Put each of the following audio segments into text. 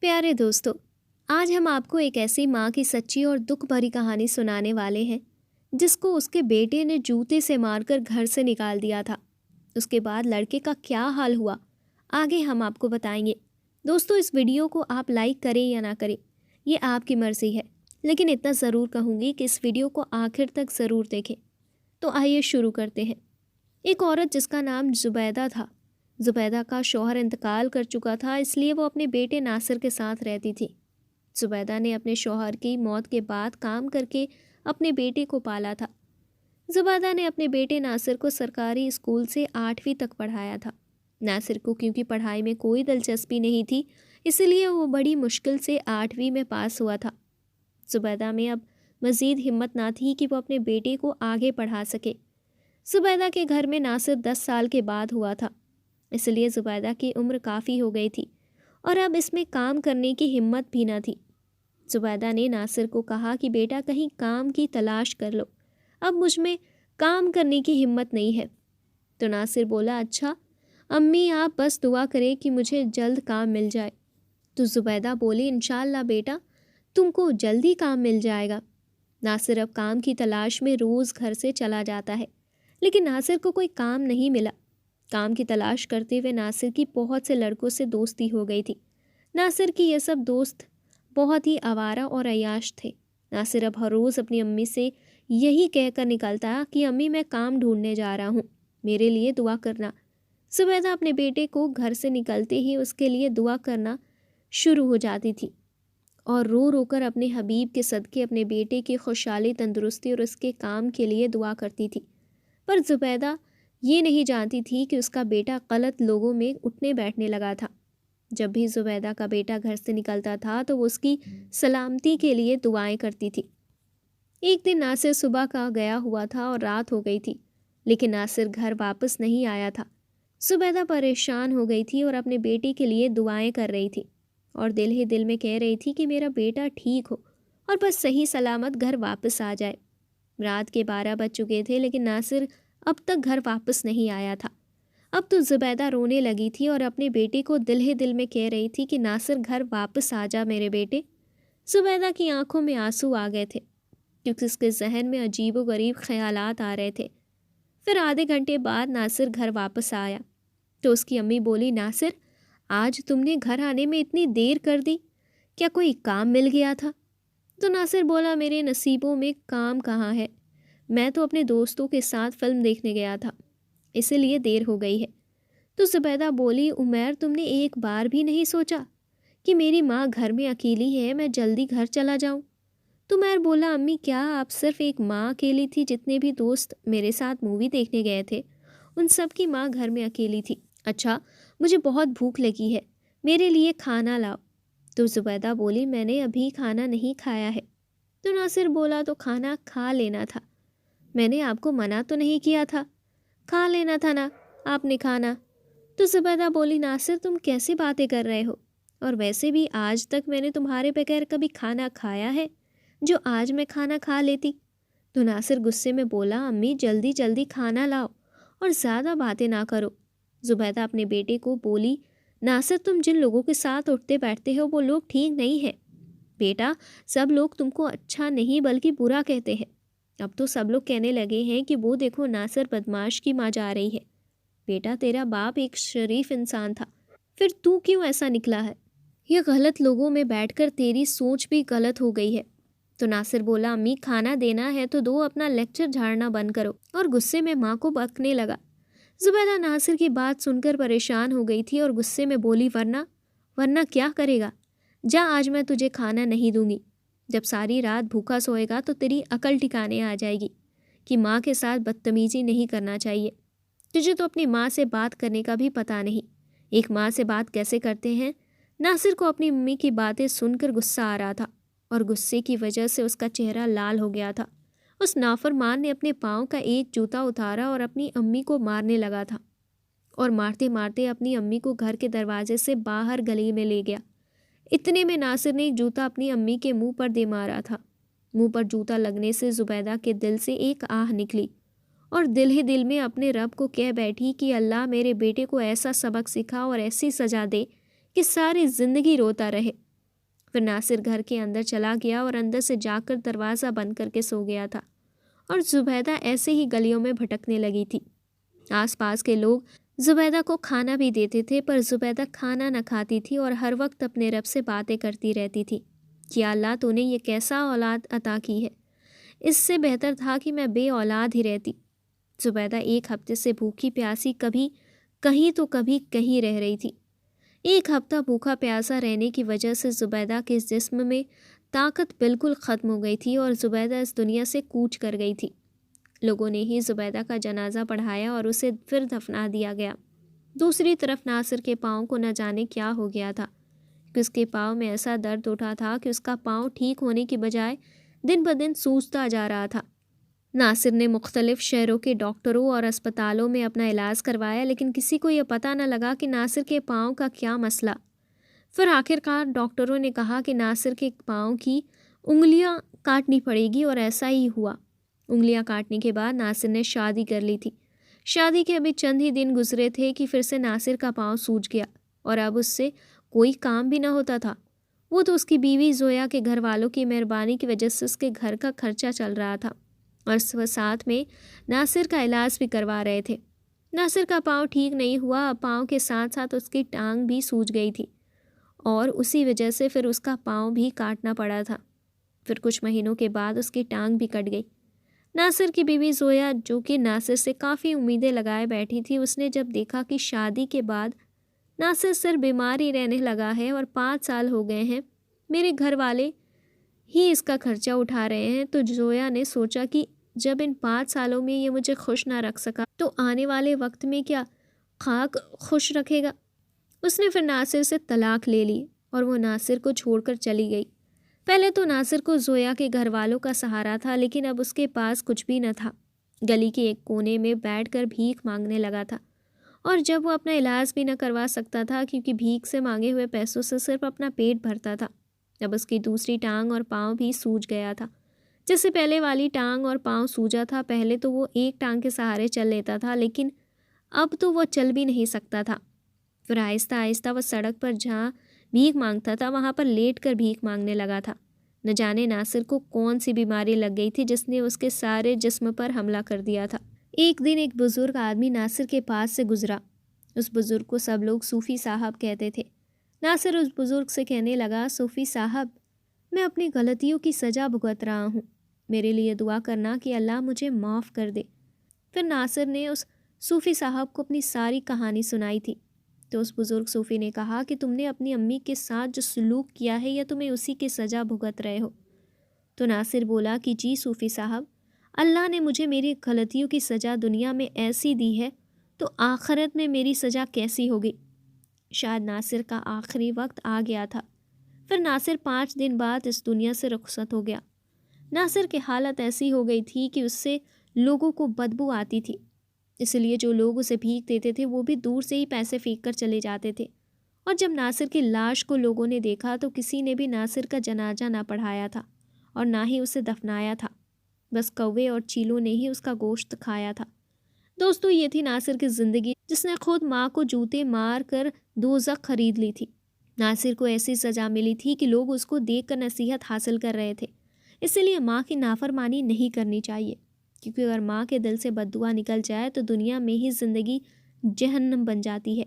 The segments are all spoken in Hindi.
प्यारे दोस्तों, आज हम आपको एक ऐसी माँ की सच्ची और दुख भरी कहानी सुनाने वाले हैं जिसको उसके बेटे ने जूते से मारकर घर से निकाल दिया था। उसके बाद लड़के का क्या हाल हुआ, आगे हम आपको बताएंगे। दोस्तों, इस वीडियो को आप लाइक करें या ना करें, ये आपकी मर्जी है, लेकिन इतना ज़रूर कहूँगी कि इस वीडियो को आखिर तक ज़रूर देखें। तो आइए शुरू करते हैं। एक औरत जिसका नाम जुबैदा था। जुबैदा का शौहर इंतकाल कर चुका था, इसलिए वो अपने बेटे नासिर के साथ रहती थी। जुबैदा ने अपने शौहर की मौत के बाद काम करके अपने बेटे को पाला था। जुबैदा ने अपने बेटे नासिर को सरकारी स्कूल से 8वीं तक पढ़ाया था। नासिर को क्योंकि पढ़ाई में कोई दिलचस्पी नहीं थी, इसलिए वो बड़ी मुश्किल से 8वीं में पास हुआ था। जुबैदा में अब मज़ीद हिम्मत ना थी कि वो अपने बेटे को आगे पढ़ा सके। जुबैदा के घर में नासिर 10 साल के बाद हुआ था, इसलिए जुबैदा की उम्र काफ़ी हो गई थी और अब इसमें काम करने की हिम्मत भी ना थी। जुबैदा ने नासिर को कहा कि बेटा कहीं काम की तलाश कर लो, अब मुझ में काम करने की हिम्मत नहीं है। तो नासिर बोला, अच्छा अम्मी, आप बस दुआ करें कि मुझे जल्द काम मिल जाए। तो जुबैदा बोली, इंशाअल्लाह बेटा, तुमको जल्दी काम मिल जाएगा। नासिर अब काम की तलाश में रोज़ घर से चला जाता है, लेकिन नासिर को कोई काम नहीं मिला। काम की तलाश करते हुए नासिर की बहुत से लड़कों से दोस्ती हो गई थी। नासिर की ये सब दोस्त बहुत ही आवारा और अय्याश थे। नासिर अब हर रोज़ अपनी अम्मी से यही कहकर निकलता कि अम्मी, मैं काम ढूंढने जा रहा हूँ, मेरे लिए दुआ करना। जुबैदा अपने बेटे को घर से निकलते ही उसके लिए दुआ करना शुरू हो जाती थी और रो रो कर अपने हबीब के सदके अपने बेटे की खुशहाली, तंदुरुस्ती और उसके काम के लिए दुआ करती थी। पर जुबैदा ये नहीं जानती थी कि उसका बेटा गलत लोगों में उठने बैठने लगा था। जब भी जुबैदा का बेटा घर से निकलता था तो वो उसकी सलामती के लिए दुआएं करती थी। एक दिन नासिर सुबह का गया हुआ था और रात हो गई थी, लेकिन नासिर घर वापस नहीं आया था। जुबैदा परेशान हो गई थी और अपने बेटे के लिए दुआएं कर रही थी और दिल ही दिल में कह रही थी कि मेरा बेटा ठीक हो और बस सही सलामत घर वापस आ जाए। रात के 12 बज चुके थे, लेकिन नासिर अब तक घर वापस नहीं आया था। अब तो जुबैदा रोने लगी थी और अपने बेटे को दिल ही दिल में कह रही थी कि नासिर घर वापस आ जा मेरे बेटे। जुबैदा की आंखों में आंसू आ गए थे क्योंकि उसके जहन में अजीबो गरीब ख्यालात आ रहे थे। फिर आधे घंटे बाद नासिर घर वापस आया तो उसकी अम्मी बोली, नासिर, आज तुमने घर आने में इतनी देर कर दी, क्या कोई काम मिल गया था? तो नासिर बोला, मेरे नसीबों में काम कहाँ है, मैं तो अपने दोस्तों के साथ फिल्म देखने गया था, इसीलिए देर हो गई है। तो जुबैदा बोली, उमैर, तुमने एक बार भी नहीं सोचा कि मेरी माँ घर में अकेली है, मैं जल्दी घर चला जाऊँ? तो उमैर बोला, अम्मी, क्या आप सिर्फ एक माँ अकेली थी? जितने भी दोस्त मेरे साथ मूवी देखने गए थे उन सब की माँ घर में अकेली थी। अच्छा, मुझे बहुत भूख लगी है, मेरे लिए खाना लाओ। तो जुबैदा बोली, मैंने अभी खाना नहीं खाया है। तो नासिर बोला, तो खाना खा लेना था, मैंने आपको मना तो नहीं किया था, खा लेना था ना आपने खाना। तो जुबैदा बोली, नासिर, तुम कैसी बातें कर रहे हो, और वैसे भी आज तक मैंने तुम्हारे बगैर कभी खाना खाया है जो आज मैं खाना खा लेती। तो नासिर गुस्से में बोला, अम्मी, जल्दी जल्दी खाना लाओ और ज़्यादा बातें ना करो। जुबैदा अपने बेटे को बोली, नासिर, तुम जिन लोगों के साथ उठते बैठते हो वो लोग ठीक नहीं है बेटा, सब लोग तुमको अच्छा नहीं बल्कि बुरा कहते हैं। अब तो सब लोग कहने लगे हैं कि वो देखो, नासिर बदमाश की माँ जा रही है। बेटा, तेरा बाप एक शरीफ इंसान था, फिर तू क्यों ऐसा निकला है? ये गलत लोगों में बैठकर तेरी सोच भी गलत हो गई है। तो नासिर बोला, अम्मी, खाना देना है तो दो, अपना लेक्चर झाड़ना बंद करो, और गुस्से में माँ को बकने लगा। जुबैदा नासिर की बात सुनकर परेशान हो गई थी और गुस्से में बोली, वरना वरना क्या करेगा? जा, आज मैं तुझे खाना नहीं दूंगी। जब सारी रात भूखा सोएगा तो तेरी अकल ठिकाने आ जाएगी कि माँ के साथ बदतमीजी नहीं करना चाहिए। तुझे तो अपनी माँ से बात करने का भी पता नहीं, एक माँ से बात कैसे करते हैं। नासिर को अपनी मम्मी की बातें सुनकर गुस्सा आ रहा था और गुस्से की वजह से उसका चेहरा लाल हो गया था। उस नाफरमान ने अपने पाँव का एक जूता उतारा और अपनी अम्मी को मारने लगा था और मारते मारते अपनी अम्मी को घर के दरवाजे से बाहर गली में ले गया। इतने में नासिर ने एक जूता अपनी अम्मी के मुंह पर दे मारा था। मुंह पर जूता लगने से जुबैदा के दिल से एक आह निकली और दिल ही दिल में अपने रब को कह बैठी कि अल्लाह, मेरे बेटे को ऐसा सबक सिखा और ऐसी सजा दे कि सारी जिंदगी रोता रहे। फिर नासिर घर के अंदर चला गया और अंदर से जाकर दरवाज़ा बंद करके सो गया था। और जुबैदा ऐसे ही गलियों में भटकने लगी थी। आसपास के लोग जुबैदा को खाना भी देते थे, पर जुबैदा खाना न खाती थी और हर वक्त अपने रब से बातें करती रहती थी कि अल्लाह तूने ये कैसा औलाद अता की है, इससे बेहतर था कि मैं बे औलाद ही रहती। जुबैदा एक हफ्ते से भूखी प्यासी कभी कहीं तो कभी कहीं रह रही थी। एक हफ्ता भूखा प्यासा रहने की वजह से जुबैदा के जिस्म में ताकत बिल्कुल ख़त्म हो गई थी और जुबैदा इस दुनिया से कूच कर गई थी। लोगों ने ही जुबैदा का जनाजा पढ़ाया और उसे फिर दफना दिया गया। दूसरी तरफ नासिर के पाँव को न जाने क्या हो गया था कि उसके पाँव में ऐसा दर्द उठा था कि उसका पाँव ठीक होने की बजाय दिन ब दिन सूजता जा रहा था। नासिर ने मुख्तलिफ शहरों के डॉक्टरों और अस्पतालों में अपना इलाज करवाया, लेकिन किसी को यह पता न लगा कि नासिर के पाँव का क्या मसला। फिर आखिरकार डॉक्टरों ने कहा कि नासिर के पाँव की उंगलियां काटनी पड़ेगी और ऐसा ही हुआ। उंगलियां काटने के बाद नासिर ने शादी कर ली थी। शादी के अभी चंद ही दिन गुजरे थे कि फिर से नासिर का पाँव सूज गया और अब उससे कोई काम भी न होता था। वो तो उसकी बीवी जोया के घर वालों की मेहरबानी की वजह से उसके घर का खर्चा चल रहा था और वह साथ में नासिर का इलाज भी करवा रहे थे। नासिर का पाँव ठीक नहीं हुआ, अब पाँव के साथ साथ उसकी टांग भी सूज गई थी और उसी वजह से फिर उसका पाँव भी काटना पड़ा था। फिर कुछ महीनों के बाद उसकी टांग भी कट गई। नासिर की बीवी जोया, जो कि नासिर से काफ़ी उम्मीदें लगाए बैठी थी, उसने जब देखा कि शादी के बाद नासिर सिर्फ बीमार ही रहने लगा है और 5 साल हो गए हैं, मेरे घर वाले ही इसका खर्चा उठा रहे हैं, तो जोया ने सोचा कि जब इन 5 सालों में ये मुझे खुश ना रख सका तो आने वाले वक्त में क्या खाक खुश रखेगा। उसने फिर नासिर से तलाक ले ली और वो नासिर को छोड़कर चली गई। पहले तो नासिर को जोया के घर वालों का सहारा था, लेकिन अब उसके पास कुछ भी न था। गली के एक कोने में बैठकर भीख मांगने लगा था और जब वो अपना इलाज भी न करवा सकता था क्योंकि भीख से मांगे हुए पैसों से सिर्फ अपना पेट भरता था। अब उसकी दूसरी टांग और पाँव भी सूज गया था। जैसे पहले वाली टांग और पाँव सूजा था, पहले तो वो एक टांग के सहारे चल लेता था, लेकिन अब तो वो चल भी नहीं सकता था। फिर आहिस्ता आहिस्ता वह सड़क पर जहाँ भीख मांगता था वहाँ पर लेट कर भीख मांगने लगा था। न जाने नासिर को कौन सी बीमारी लग गई थी जिसने उसके सारे जिस्म पर हमला कर दिया था। एक दिन एक बुजुर्ग आदमी नासिर के पास से गुजरा। उस बुजुर्ग को सब लोग सूफ़ी साहब कहते थे। नासिर उस बुजुर्ग से कहने लगा, सूफ़ी साहब, मैं अपनी गलतियों की सज़ा भुगत रहा हूँ, मेरे लिए दुआ करना कि अल्लाह मुझे माफ़ कर दे। फिर नासिर ने उस सूफ़ी साहब को अपनी सारी कहानी सुनाई थी। तो उस बुज़ुर्ग सूफ़ी ने कहा कि तुमने अपनी अम्मी के साथ जो सलूक किया है या तुम्हें उसी की सज़ा भुगत रहे हो। तो नासिर बोला कि जी सूफ़ी साहब, अल्लाह ने मुझे मेरी गलतियों की सज़ा दुनिया में ऐसी दी है तो आखिरत में मेरी सज़ा कैसी होगी। शायद नासिर का आखिरी वक्त आ गया था। फिर नासिर 5 दिन बाद इस दुनिया से रुखसत हो गया। नासिर की हालत ऐसी हो गई थी कि उससे लोगों को बदबू आती थी, इसलिए जो लोग उसे भीख देते थे वो भी दूर से ही पैसे फेंक कर चले जाते थे। और जब नासिर की लाश को लोगों ने देखा तो किसी ने भी नासिर का जनाजा ना पढ़ाया था और ना ही उसे दफनाया था। बस कौवे और चीलों ने ही उसका गोश्त खाया था। दोस्तों, ये थी नासिर की ज़िंदगी, जिसने खुद माँ को जूते मार कर दोज़ख खरीद ली थी। नासिर को ऐसी सज़ा मिली थी कि लोग उसको देखकर नसीहत हासिल कर रहे थे। इसीलिए माँ की नाफरमानी नहीं करनी चाहिए, क्योंकि अगर माँ के दिल से बद्दुआ निकल जाए तो दुनिया में ही ज़िंदगी जहन्नम बन जाती है।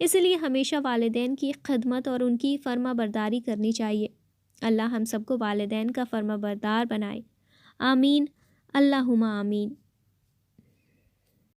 इसलिए हमेशा वालिदैन की खिदमत और उनकी फर्माबरदारी करनी चाहिए। अल्लाह हम सबको वालिदैन का फर्माबरदार बनाए। आमीन, अल्लाहुम्मा आमीन।